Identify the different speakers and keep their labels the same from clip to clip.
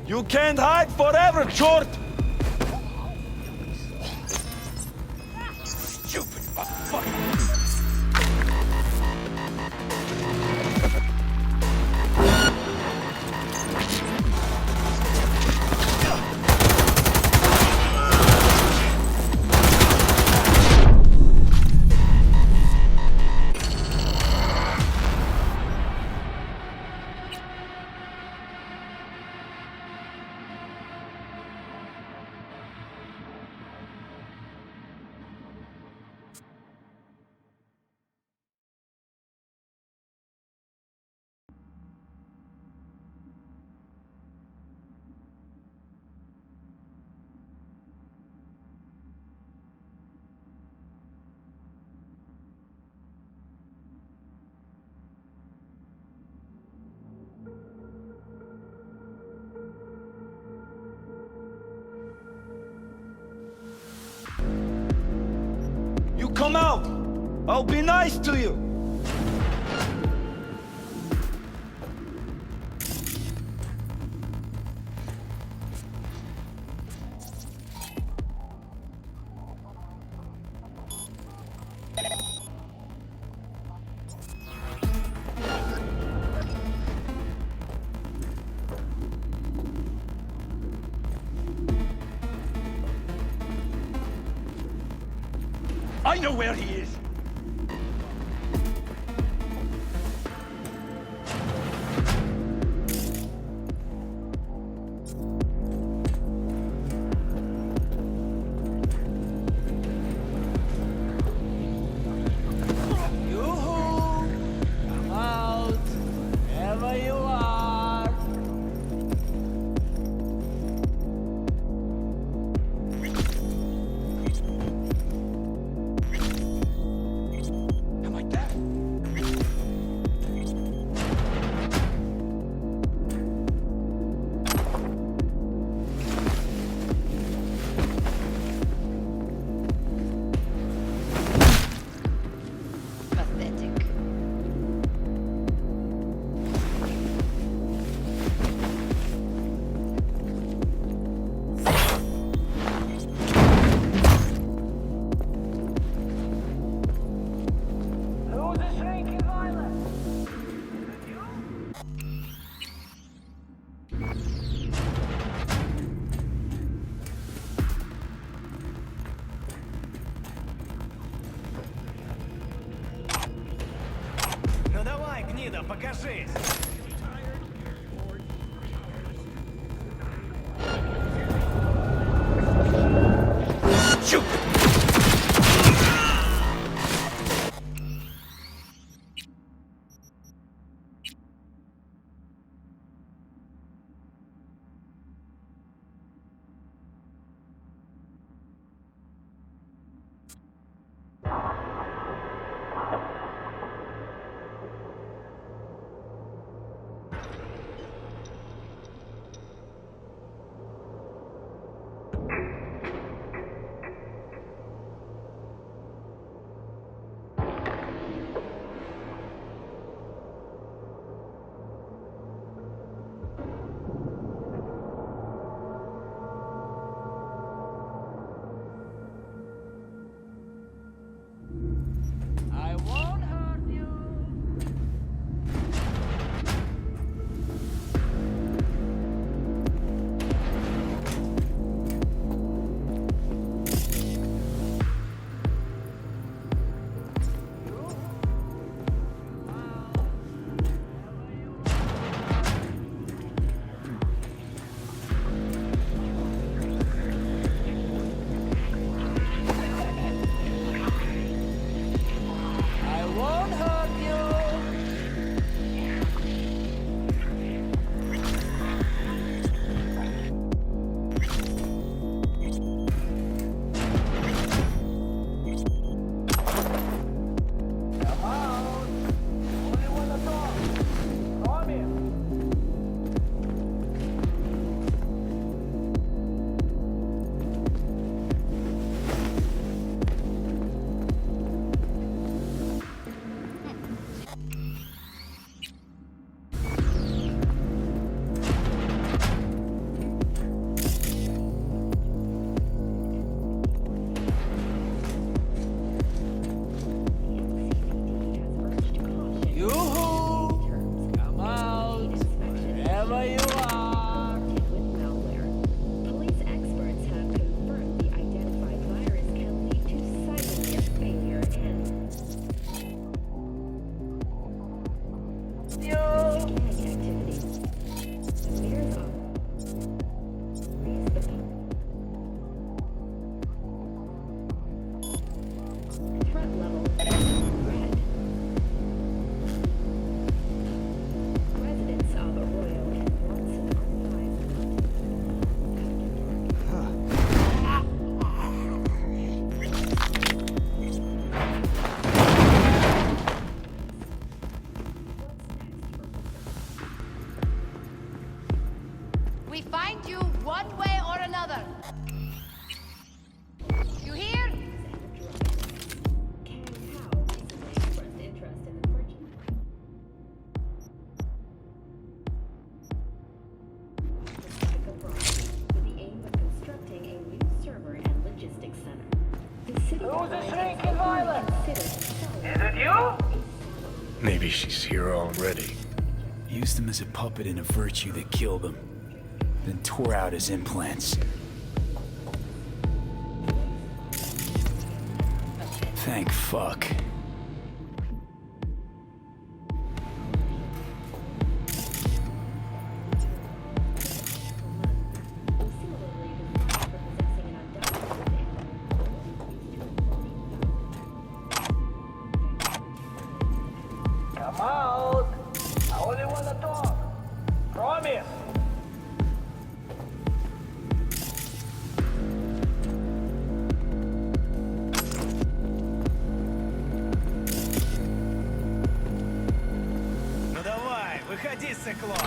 Speaker 1: You can't hide forever, Chort! Stupid motherfucker! You come out! I'll be nice to you! I know where he is! Yoo-hoo! Come out! Wherever you are! Am I deaf?
Speaker 2: Pathetic.
Speaker 3: Who's a sneaky violent?
Speaker 4: Ну давай, гнида, покажись!
Speaker 1: Stupid!
Speaker 2: Maybe she's here already.
Speaker 5: Used him as a puppet in a virtue that killed him. Then tore out his implants. Thank fuck.
Speaker 3: Come out. I only wanna talk. Promise.
Speaker 4: Ну давай, выходи, циклоп.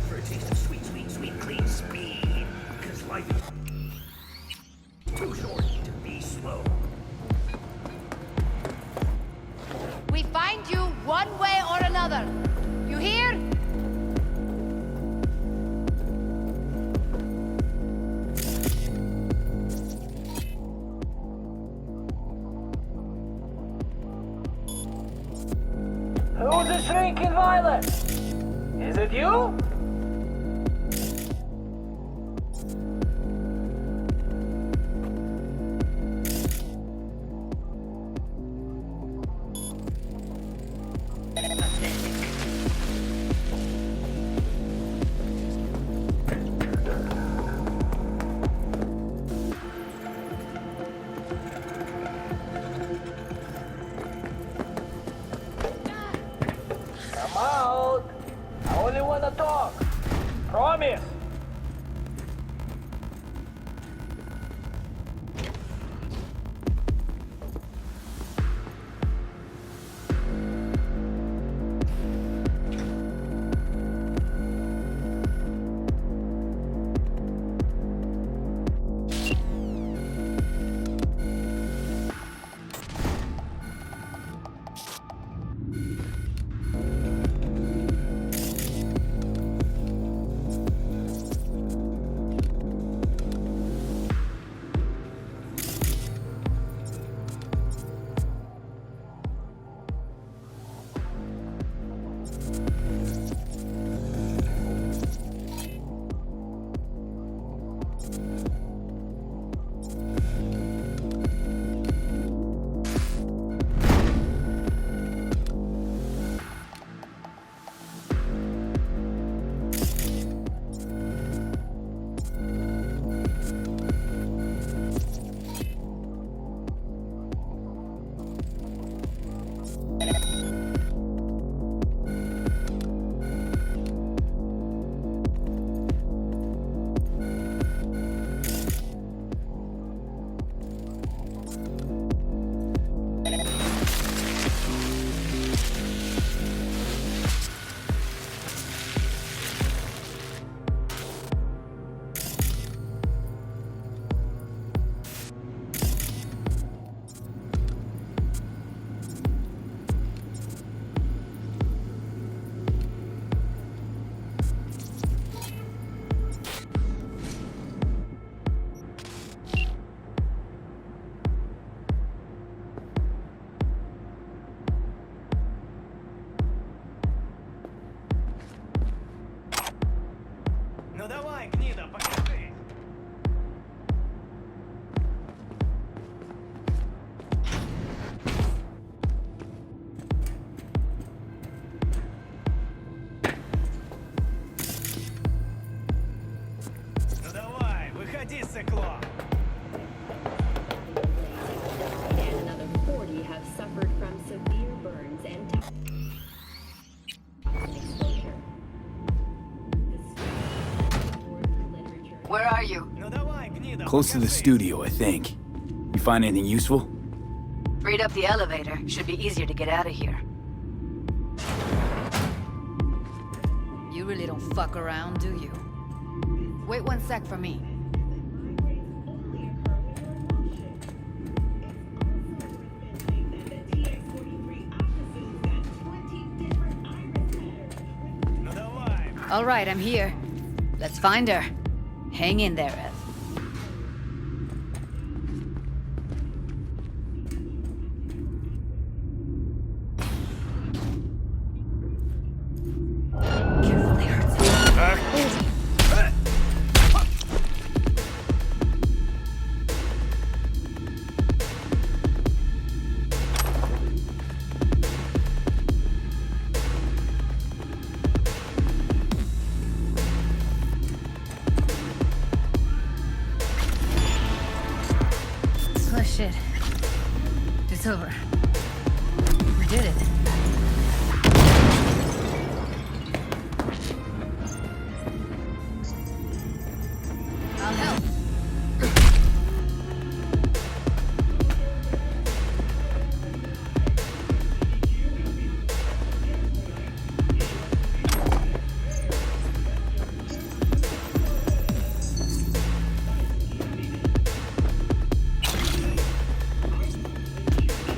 Speaker 6: For a taste of sweet, sweet, sweet, clean speed. Because life is too short to be slow.
Speaker 7: We find you one way or another. You hear?
Speaker 3: Who's the shrinking violet? Is it you? Come out. I only wanna talk. Promise.
Speaker 4: Ну давай, гнида, покажи. Ну давай, выходи, циклоп.
Speaker 8: And another 40 have suffered from severe burns and exposure.
Speaker 7: Where are you?
Speaker 4: Ну давай, гнида,
Speaker 5: Close to the
Speaker 4: покажи.
Speaker 5: studio, I think. You find anything useful?
Speaker 7: Read up the elevator. Should be easier to get out of here. You really don't fuck around, do you? Wait one sec for me.
Speaker 4: Ну давай.
Speaker 7: All right, I'm here. Let's find her. Hang in there, Ev. shit. It's over. We did it. I'll help.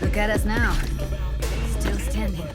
Speaker 7: Look at us now. Still standing.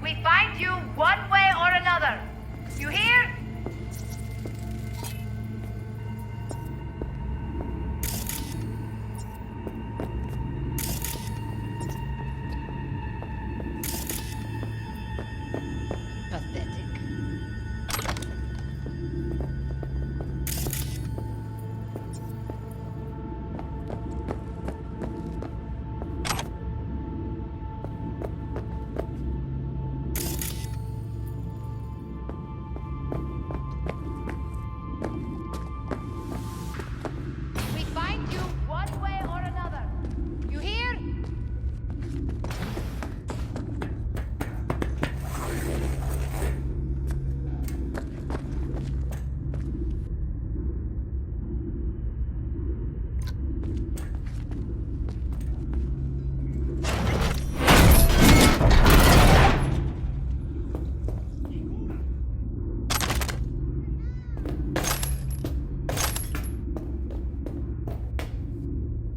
Speaker 9: We find you one way or another. You hear?
Speaker 7: Pathetic.
Speaker 9: We find you one way or another. You hear?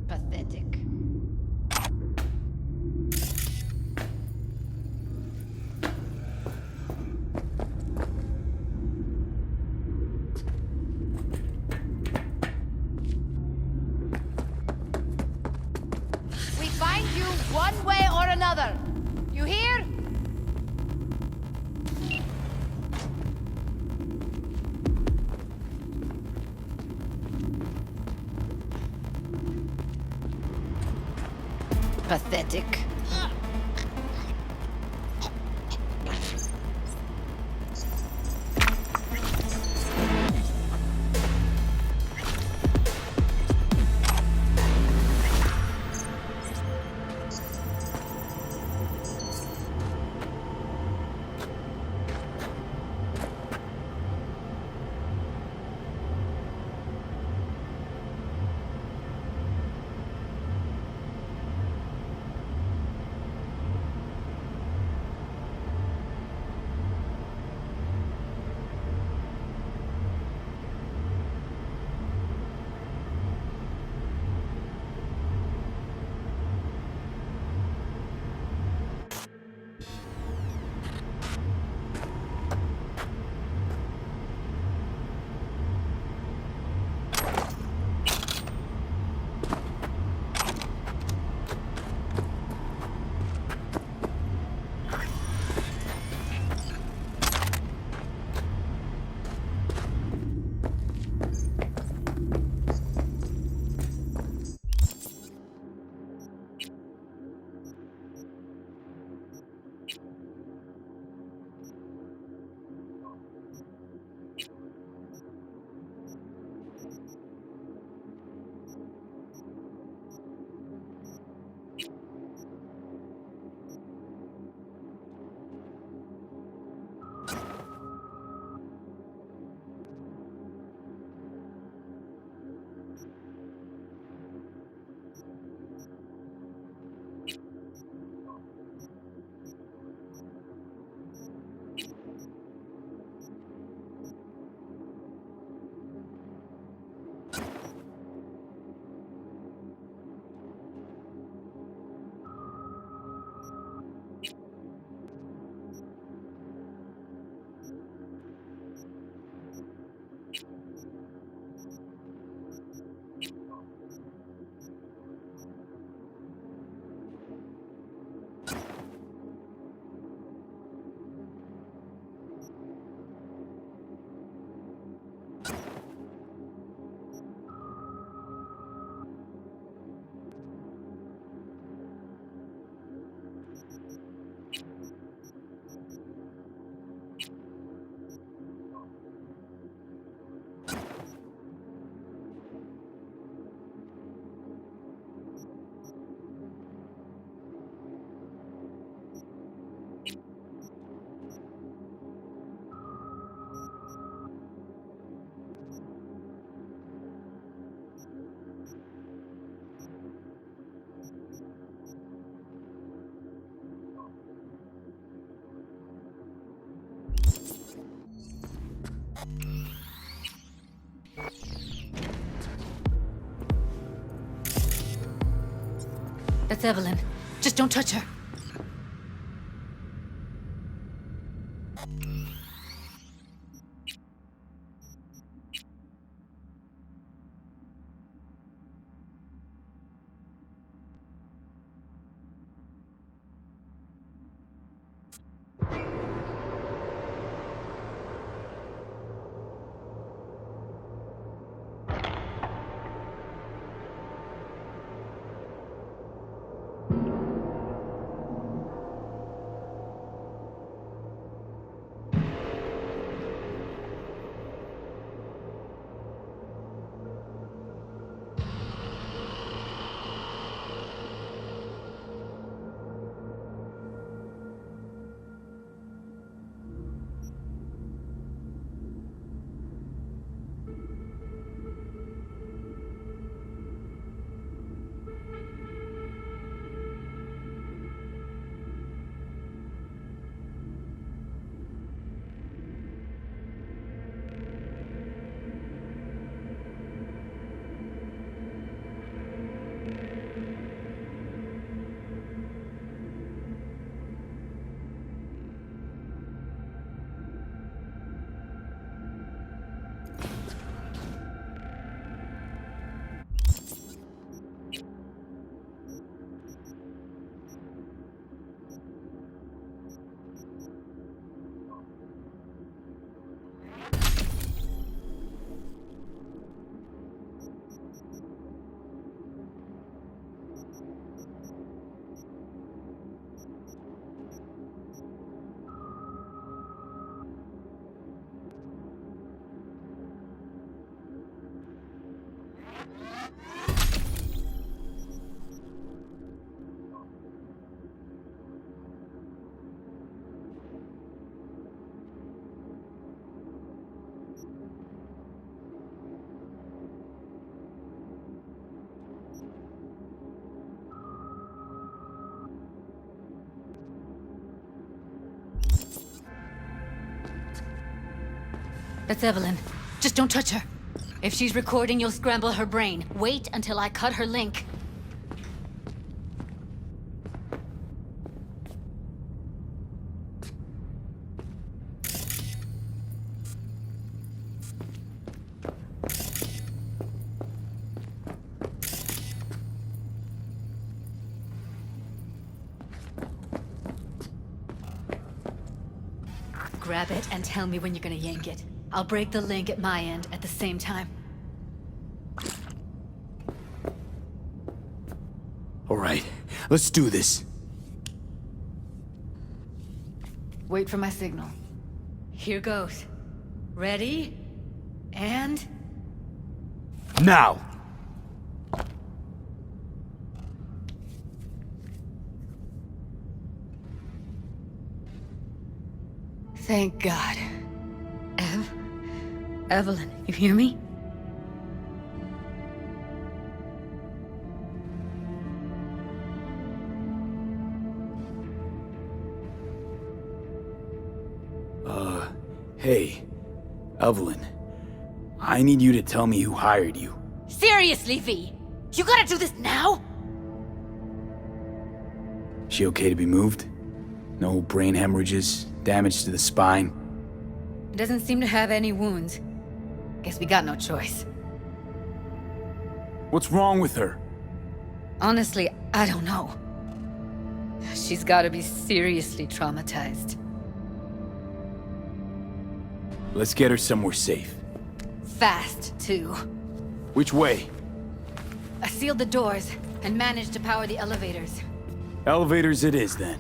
Speaker 7: Pathetic.
Speaker 9: We find you one way or another. You hear?
Speaker 7: Pathetic. That's Evelyn. Just don't touch her. That's Evelyn. Just don't touch her. If she's recording, you'll scramble her brain. Wait until I cut her link. Grab it and tell me when you're gonna yank it. I'll break the link at my end at the same time.
Speaker 5: All right, let's do this.
Speaker 7: Wait for my signal. Here goes. Ready? And...
Speaker 5: Now!
Speaker 7: Thank God. Evelyn, you hear me?
Speaker 5: Hey, Evelyn. I need you to tell me who hired you.
Speaker 7: Seriously, V? You gotta do this now?
Speaker 5: She okay to be moved? No brain hemorrhages, damage to the spine?
Speaker 7: Doesn't seem to have any wounds. Guess we got no choice.
Speaker 5: What's wrong with her?
Speaker 7: Honestly, I don't know. She's gotta be seriously traumatized.
Speaker 5: Let's get her somewhere safe.
Speaker 7: Fast, too.
Speaker 5: Which way?
Speaker 7: I sealed the doors and managed to power the elevators.
Speaker 5: Elevators it is, then.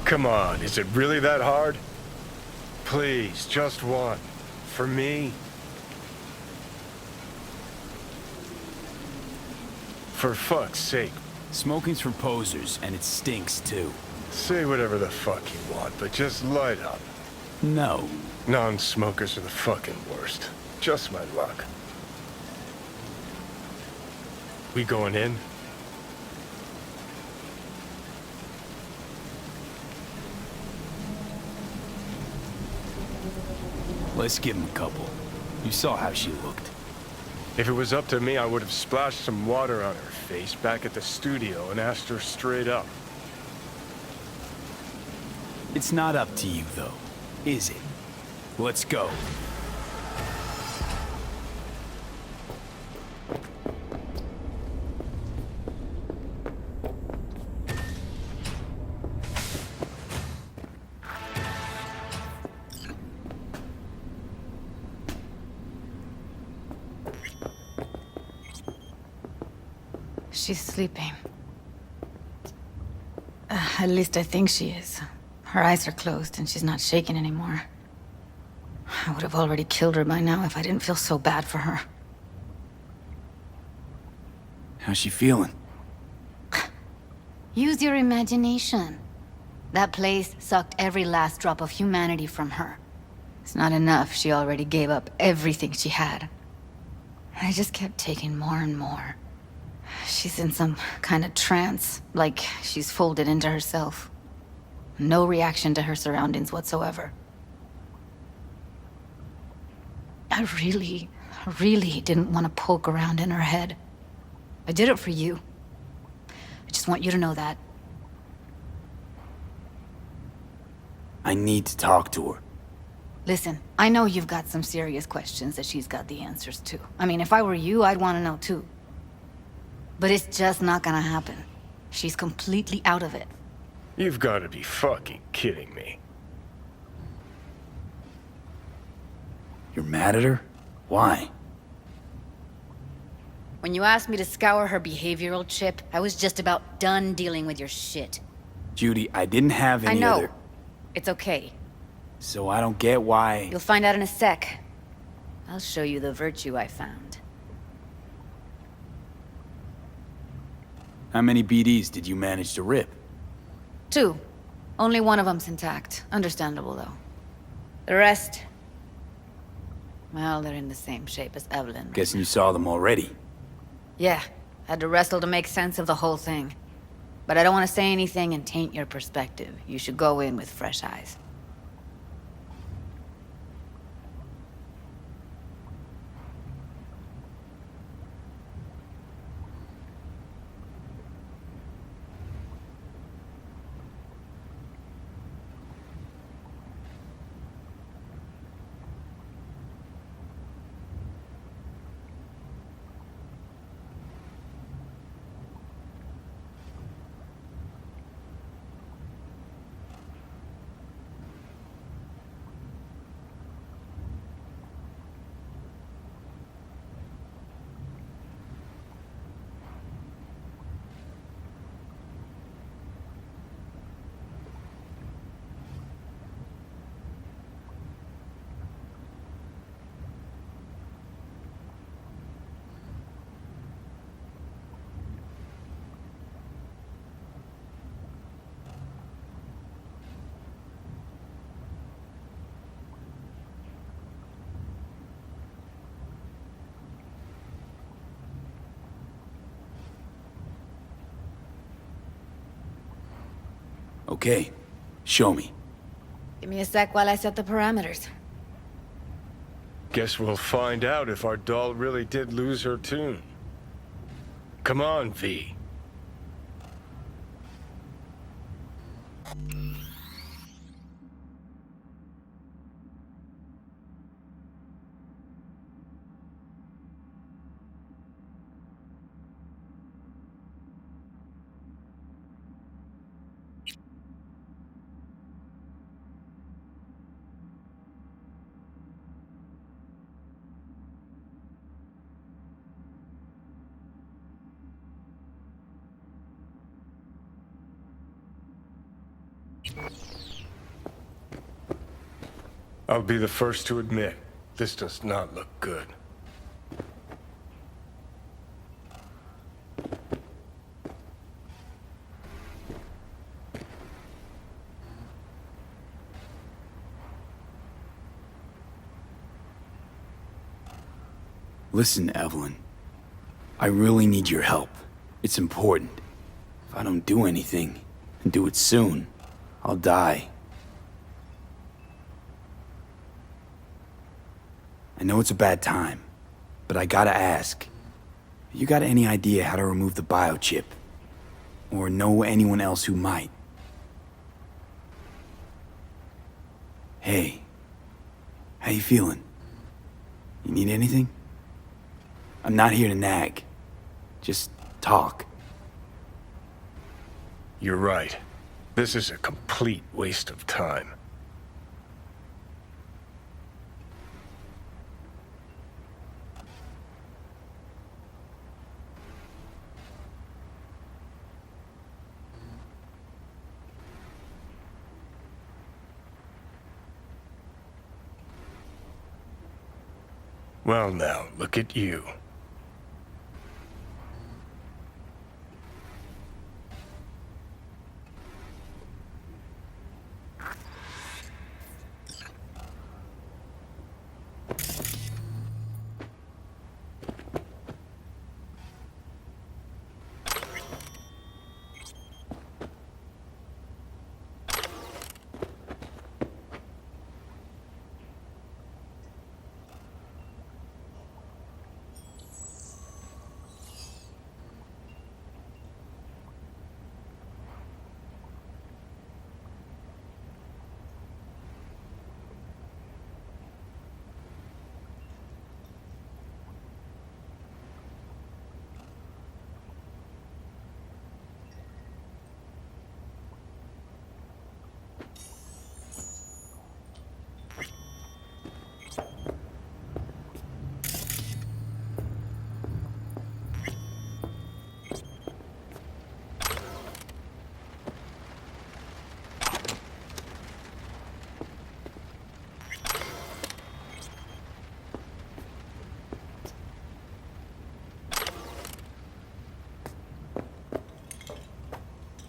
Speaker 2: Come on, is it really that hard? Please, just one. For me. For fuck's sake.
Speaker 5: Smoking's for posers, and it stinks too.
Speaker 2: Say whatever the fuck you want, but just light up.
Speaker 5: No.
Speaker 2: Non-smokers are the fucking worst. Just my luck. We going in?
Speaker 5: Let's give him a couple. You saw how she looked.
Speaker 2: If it was up to me, I would have splashed some water on her face back at the studio and asked her straight up.
Speaker 5: It's not up to you, though, is it? Let's go.
Speaker 7: She's sleeping. At least I think she is. Her eyes are closed and she's not shaking anymore. I would have already killed her by now if I didn't feel so bad for her.
Speaker 5: How's she feeling?
Speaker 7: Use your imagination. That place sucked every last drop of humanity from her. It's not enough, she already gave up everything she had. I just kept taking more and more. She's in some kind of trance, like she's folded into herself. No reaction to her surroundings whatsoever. I really didn't want to poke around in her head. I did it for you. I just want you to know that.
Speaker 5: I need to talk to her.
Speaker 7: Listen, I know you've got some serious questions that she's got the answers to. I mean, if I were you, I'd want to know too. But it's just not gonna happen. She's completely out of it.
Speaker 2: You've got to be fucking kidding me.
Speaker 5: You're mad at her? Why?
Speaker 7: When you asked me to scour her behavioral chip, I was just about done dealing with your shit.
Speaker 5: Judy, I didn't have any
Speaker 7: I know.
Speaker 5: other...
Speaker 7: It's okay.
Speaker 5: So I don't get why...
Speaker 7: You'll find out in a sec. I'll show you the virtue I found.
Speaker 5: How many BDs did you manage to rip?
Speaker 7: 2. Only one of them's intact. Understandable, though. The rest... well, they're in the same shape as Evelyn.
Speaker 5: Guessing you saw them already.
Speaker 7: Yeah. Had to wrestle to make sense of the whole thing. But I don't want to say anything and taint your perspective. You should go in with fresh eyes.
Speaker 5: Okay, show me.
Speaker 7: Give me a sec while I set the parameters.
Speaker 2: Guess we'll find out if our doll really did lose her tune. Come on, V. I'll be the first to admit, this does not look good.
Speaker 5: Listen, Evelyn. I really need your help. It's important. If I don't do anything, and do it soon, I'll die. I know it's a bad time, but I gotta ask. You got any idea how to remove the biochip? Or know anyone else who might? Hey. How you feeling? You need anything? I'm not here to nag. Just talk.
Speaker 2: You're right. This is a complete waste of time. Well now, look at you.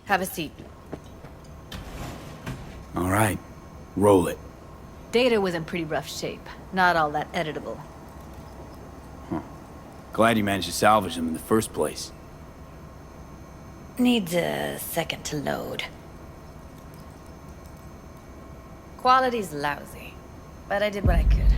Speaker 7: Have a seat.
Speaker 5: All right. Roll it.
Speaker 7: Data was in pretty rough shape. Not all that editable.
Speaker 5: Glad you managed to salvage them in the first place.
Speaker 7: Needs a second to load. Quality's lousy, but I did what I could.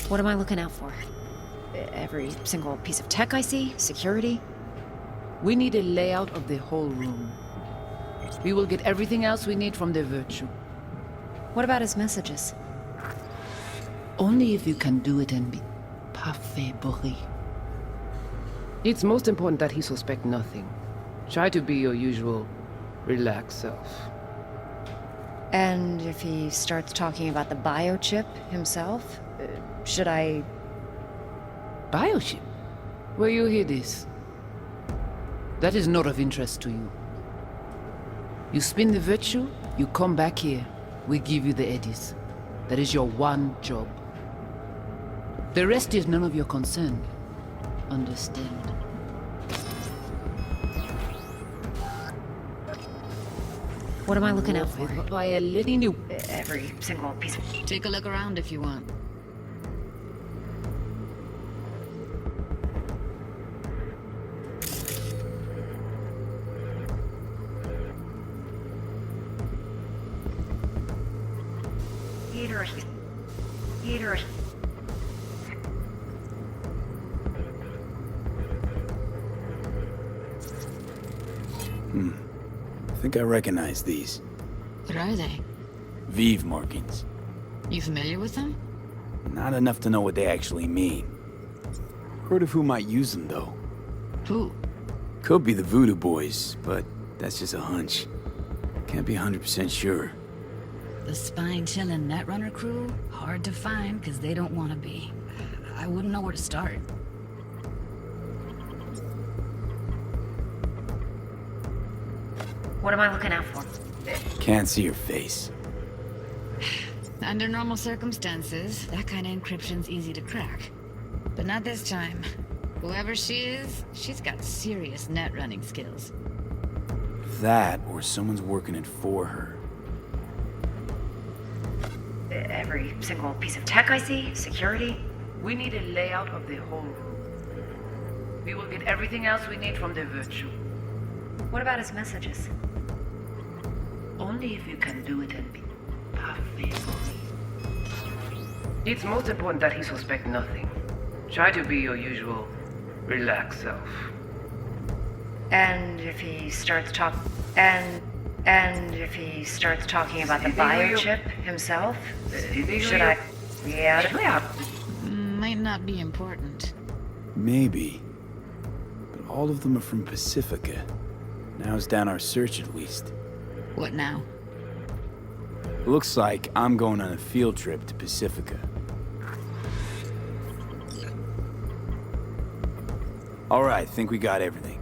Speaker 10: What am I looking out for? Every single piece of tech I see? Security?
Speaker 11: We need a layout of the whole room. We will get everything else we need from the Virtue.
Speaker 10: What about his messages?
Speaker 11: Only if you can do it and be parfait bourré. It's most important that he suspect nothing. Try to be your usual, relaxed self.
Speaker 10: And if he starts talking about the biochip himself, should I...
Speaker 11: Biochip? Where you hear this? That is not of interest to you. You spin the Virtue, you come back here, we give you the eddies. That is your one job. The rest is none of your concern. Understand?
Speaker 10: What am I looking out for?
Speaker 11: By a letting you...
Speaker 10: Every single piece of...
Speaker 7: Take a look around if you want.
Speaker 10: Eater.
Speaker 5: I think I recognize these.
Speaker 7: What are they?
Speaker 5: Vive markings.
Speaker 7: You familiar with them?
Speaker 5: Not enough to know what they actually mean. Heard of who might use them, though.
Speaker 7: Who?
Speaker 5: Could be the Voodoo Boys, but that's just a hunch. Can't be 100% sure.
Speaker 7: The spine-chilling Netrunner crew? Hard to find, because they don't want to be. I wouldn't know where to start.
Speaker 10: What am I looking out for?
Speaker 5: Can't see your face.
Speaker 7: Under normal circumstances, that kind of encryption's easy to crack. But not this time. Whoever she is, she's got serious net running skills.
Speaker 5: That, or someone's working it for her.
Speaker 10: Every single piece of tech I see, security.
Speaker 11: We need a layout of the whole room. We will get everything else we need from the virtue.
Speaker 10: What about his messages?
Speaker 11: Only if you can do it and be perfect. It's most important that he suspect nothing. Try to be your usual, relaxed self.
Speaker 10: And if he starts talking about the biochip himself, should I? Yeah.
Speaker 7: Might not be important.
Speaker 5: Maybe. But all of them are from Pacifica. Now's down our search at least.
Speaker 7: What now?
Speaker 5: Looks like I'm going on a field trip to Pacifica. Alright, think we got everything.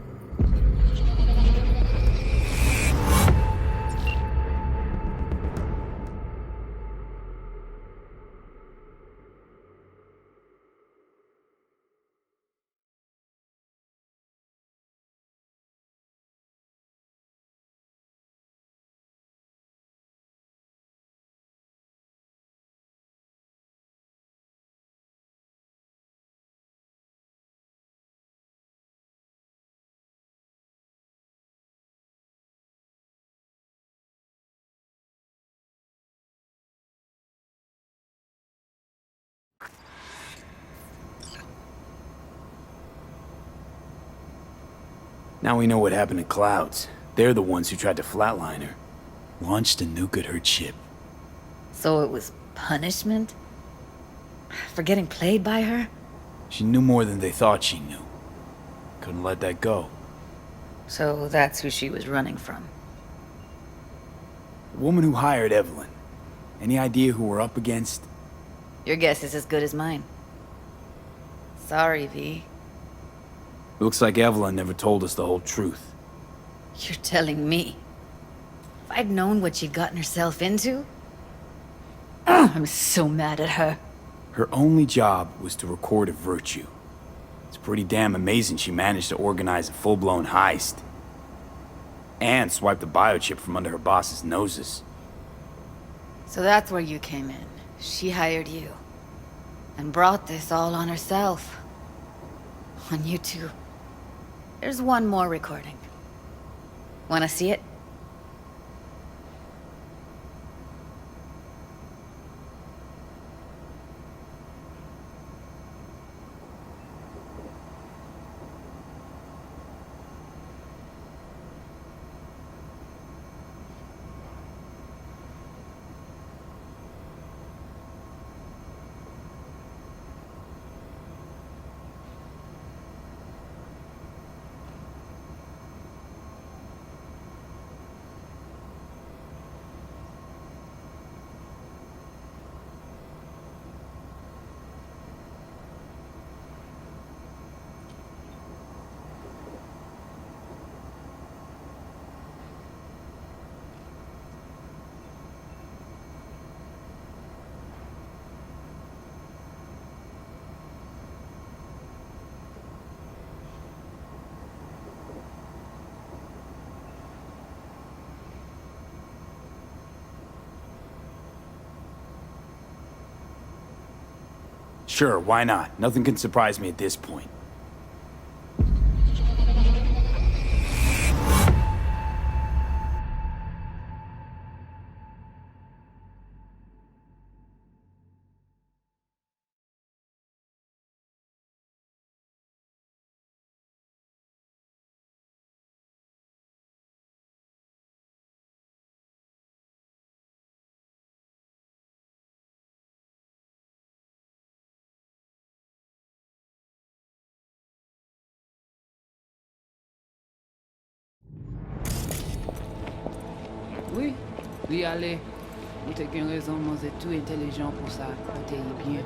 Speaker 5: Now we know what happened to Clouds. They're the ones who tried to flatline her. Launched a nuke at her chip.
Speaker 7: So it was punishment? For getting played by her?
Speaker 5: She knew more than they thought she knew. Couldn't let that go.
Speaker 7: So that's who she was running from.
Speaker 5: The woman who hired Evelyn. Any idea who we're up against?
Speaker 7: Your guess is as good as mine. Sorry, V.
Speaker 5: Looks like Evelyn never told us the whole truth.
Speaker 7: You're telling me. If I'd known what she'd gotten herself into... I'm so mad at her.
Speaker 5: Her only job was to record a virtue. It's pretty damn amazing she managed to organize a full-blown heist. And swipe the biochip from under her boss's noses.
Speaker 7: So that's where you came in. She hired you. And brought this all on herself. On you two. There's one more recording. Wanna see it?
Speaker 5: Sure, why not? Nothing can surprise me at this point.
Speaker 11: Oui, allez. Vous avez une raison, moi, c'est tout intelligent pour ça. Côté bien.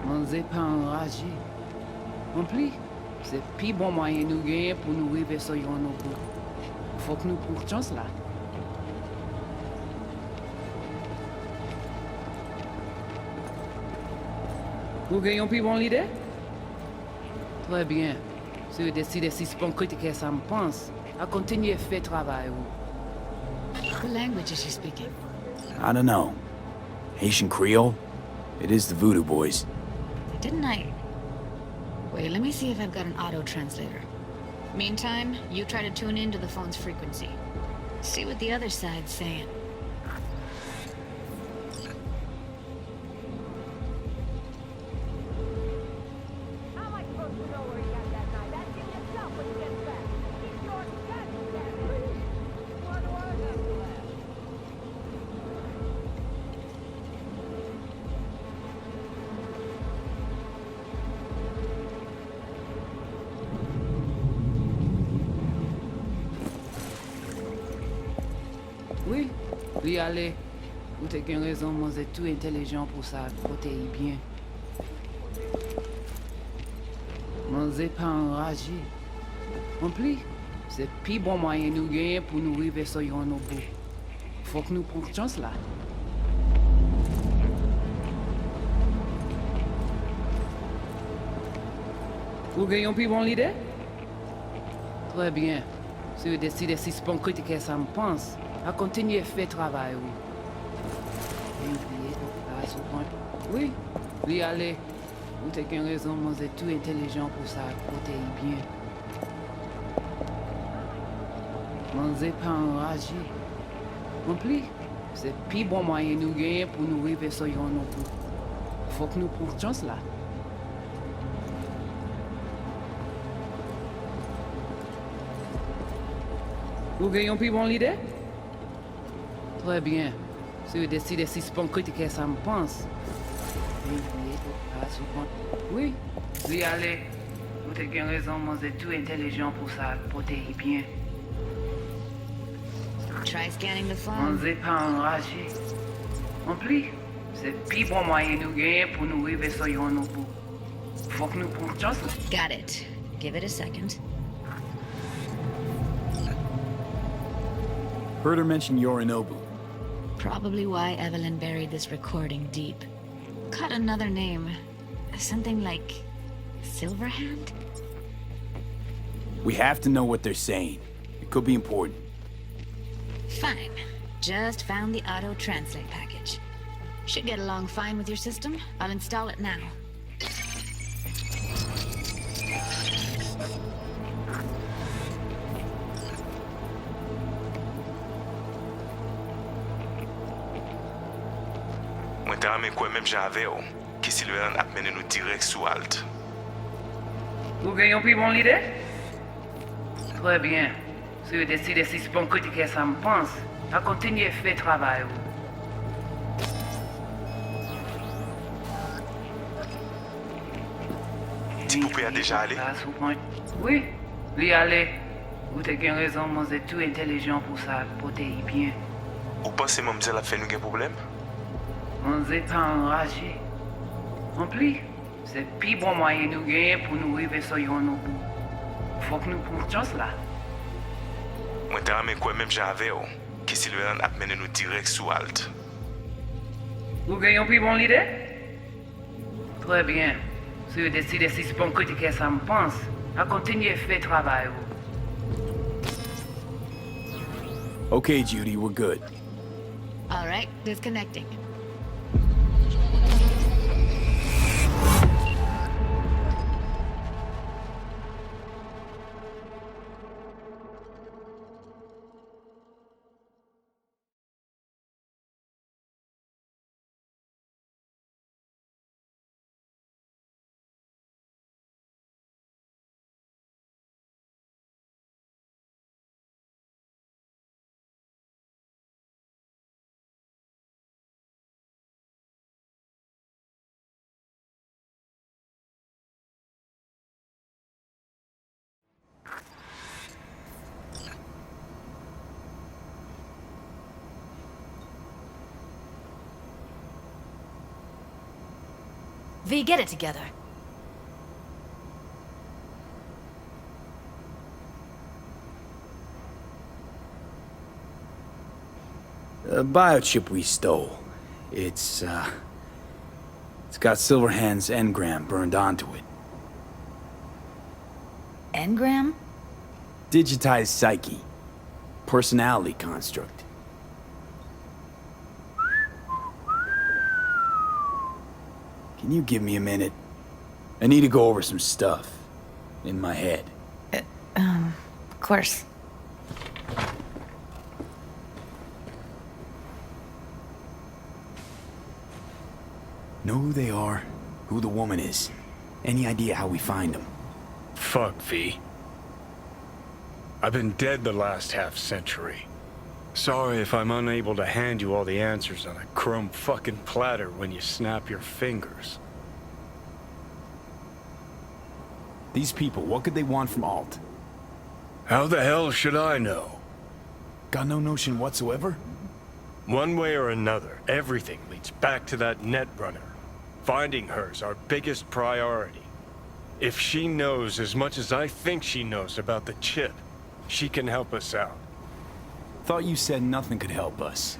Speaker 11: On n'est pas enragé. En plus, c'est le plus bon moyen de nous gagner pour nous arriver sur nos bouts. Faut que nous prenions chance là. Vous gagnez plus bon l'idée? Très bien. Si vous décidez de suspendre critiquer ça me pense, à continuer à faire travail.
Speaker 7: What language is she speaking?
Speaker 5: I don't know. Haitian Creole? It is the Voodoo Boys.
Speaker 7: Didn't I? Wait, let me see if I've got an auto translator. Meantime, you try to tune into the phone's frequency. See what the other side's saying.
Speaker 9: How am I supposed to know where he got that knife? Ask him yourself when he gets back. He's your dad, please. Why do I have to laugh?
Speaker 11: Oui, oui, allez. Vous avez une raison, moi, c'est tout intelligent pour ça. Côté bien. Moi, c'est pas enragé. En plus, c'est le plus bon moyen de nous gagner pour nous arriver sur nos bouts. Faut que nous prenions chance là. Vous gagnez plus bon l'idée? Très bien. Si vous décidez de suspendre critiquer ça me pense, à continuer à faire travail. Oui, oui, allez. Vous avez une raison, moi, c'est tout intelligent pour ça. Côté bien. Moi, c'est pas enragé. En plus, c'est le plus bon moyen de nous gagner pour nous arriver sur nos bouts. Faut que nous prenions chance là. Vous gagnez plus bon l'idée? Très bien. Si vous décidez de suspendre critiquer ça me pense. Oui, oui, allez. Vous avez une raison, moi, c'est tout intelligent pour ça. Côté bien.
Speaker 7: Try scanning the
Speaker 11: On
Speaker 7: phone.
Speaker 11: n'est pas enragé. En plus, c'est le plus bon moyen de nous gagner pour nous arriver sur nos bouts. Faut que nous prenions chance.
Speaker 7: Got it. Give it a second.
Speaker 5: Heard her mention Yorinobu.
Speaker 7: Probably why Evelyn buried this recording deep. Caught another name. Something like Silverhand?
Speaker 5: We have to know what they're saying. It could be important.
Speaker 7: Fine. Just found the auto translate package. Should get along fine with your system. I'll install it now.
Speaker 12: Mwen te rame kwen menm jan ave yo, ki Silveran ap mene nou direct sou alt.
Speaker 11: Vous gagnez plus bon l'idée? Très bien. Si vous décidez de suspendre critiquer ça me pense, à continuer à faire travail.
Speaker 12: Ti poupe a deja ale?
Speaker 11: Oui, oui, allez. Vous avez une raison, moi, c'est tout intelligent pour ça. Côté bien.
Speaker 12: Ou pense mamzel ap fè nou gen problem?
Speaker 11: On n'est pas enragé. En plus, c'est le plus bon moyen de nous gagner pour nous arriver sur nos bouts. Faut que nous prenions chance là.
Speaker 12: Mwen te rame kwen menm jan ave yo, ki Silveran ap mene nou direct sou alt.
Speaker 11: Vous gagnez plus bon l'idée? Très bien. Si vous décidez de suspendre critiquer ça me pense, à continuer à faire travail.
Speaker 5: Okay, Judy, we're good.
Speaker 7: All right, disconnecting. V, get it together.
Speaker 5: The biochip we stole. It's got Silverhand's engram burned onto it.
Speaker 7: Engram?
Speaker 5: Digitized psyche. Personality construct. Can you give me a minute? I need to go over some stuff. In my head.
Speaker 7: Of course.
Speaker 5: Know who they are, who the woman is. Any idea how we find them?
Speaker 2: Fuck, V. I've been dead the last half-century. Sorry if I'm unable to hand you all the answers on a chrome fucking platter when you snap your fingers.
Speaker 5: These people, what could they want from Alt?
Speaker 2: How the hell should I know?
Speaker 5: Got no notion whatsoever?
Speaker 2: One way or another, everything leads back to that netrunner. Finding her's our biggest priority. If she knows as much as I think she knows about the chip, she can help us out.
Speaker 5: Thought you said nothing could help us.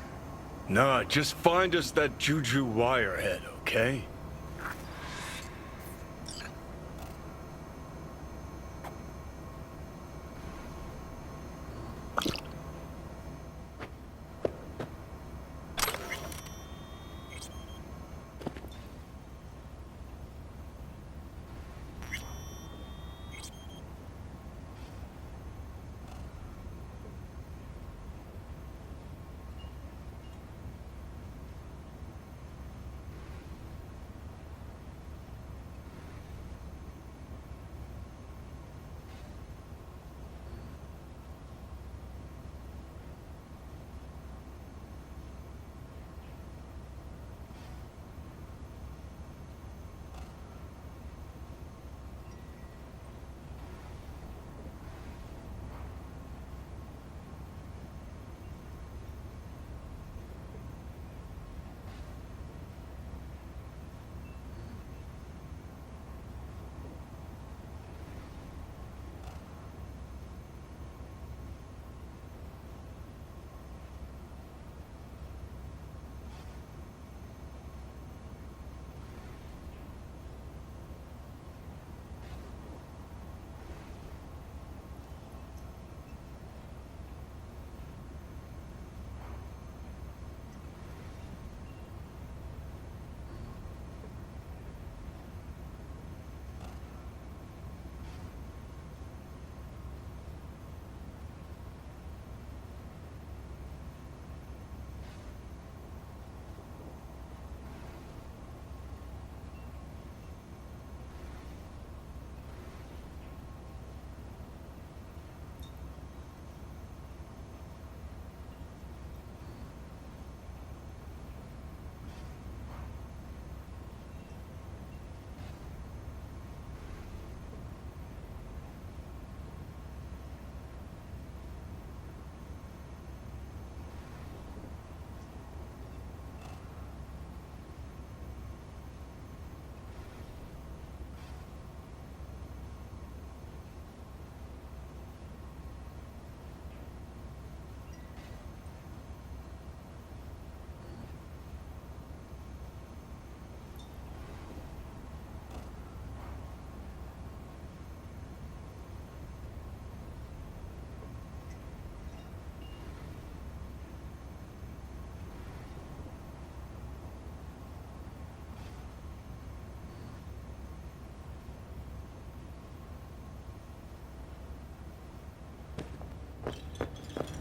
Speaker 2: Nah, just find us that Juju wirehead, okay?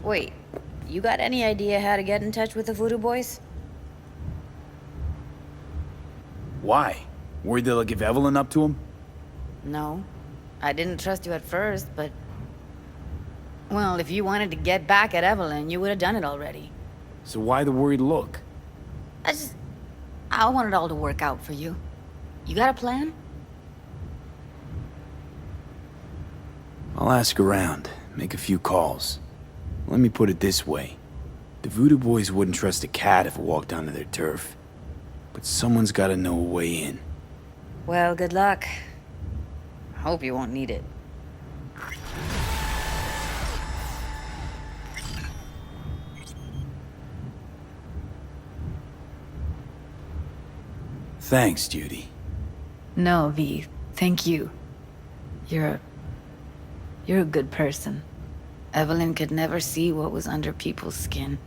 Speaker 10: Wait, you got any idea how to get in touch with the Voodoo Boys?
Speaker 5: Why? Worried they'll give Evelyn up to him?
Speaker 10: No. I didn't trust you at first, but... Well, if you wanted to get back at Evelyn, you would have done it already.
Speaker 5: So why the worried look?
Speaker 7: I want it all to work out for you. You got a plan?
Speaker 5: I'll ask around, make a few calls. Let me put it this way. The Voodoo Boys wouldn't trust a cat if it walked onto their turf. But someone's gotta know a way in.
Speaker 10: Well, good luck. Hope you won't need it.
Speaker 5: Thanks, Judy.
Speaker 7: No, V. Thank you. You're a good person.
Speaker 10: Evelyn could never see what was under people's skin.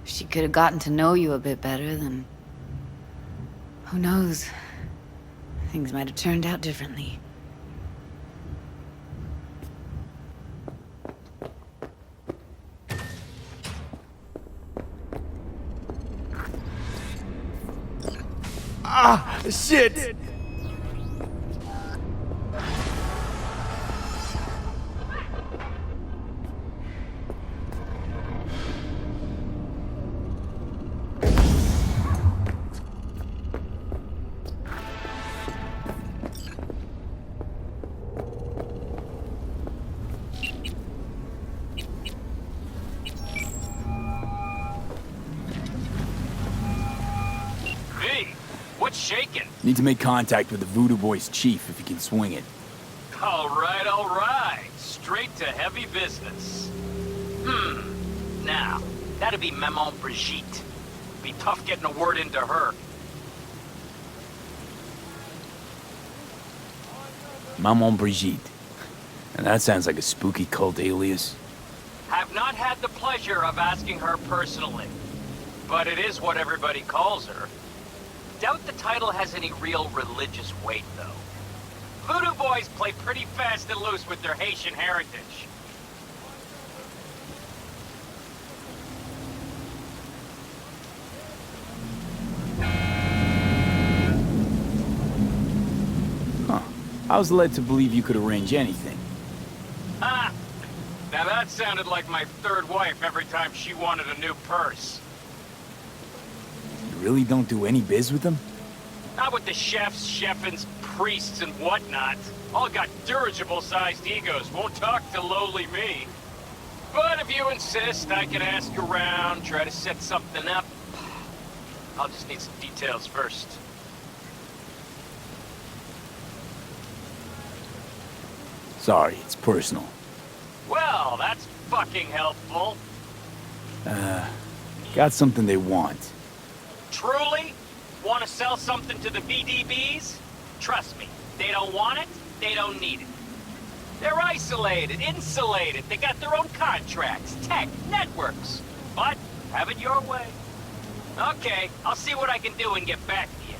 Speaker 10: If she could have gotten to know you a bit better, then... who knows? Things might have turned out differently.
Speaker 5: Ah, shit!
Speaker 13: What's shaking?
Speaker 5: Need to make contact with the Voodoo Boys chief if you can swing it.
Speaker 13: All right. Straight to heavy business. Now, that'd be Maman Brigitte. Be tough getting a word into her.
Speaker 5: Maman Brigitte. And that sounds like a spooky cult alias.
Speaker 13: Have not had the pleasure of asking her personally, but it is what everybody calls her. Doubt the title has any real religious weight, though. Voodoo Boys play pretty fast and loose with their Haitian heritage.
Speaker 5: Huh. I was led to believe you could arrange anything.
Speaker 13: Ah! Now that sounded like my third wife every time she wanted a new purse.
Speaker 5: You really don't do any biz with them?
Speaker 13: Not with the chefs, chefins, priests, and whatnot. All got dirigible-sized egos, won't talk to lowly me. But if you insist, I can ask around, try to set something up. I'll just need some details first.
Speaker 5: Sorry, it's personal.
Speaker 13: Well, that's fucking helpful.
Speaker 5: Got something they want.
Speaker 13: Truly? Want to sell something to the VDBs? Trust me, they don't want it, they don't need it. They're isolated, insulated, they got their own contracts, tech, networks. But, have it your way. Okay, I'll see what I can do and get back to you.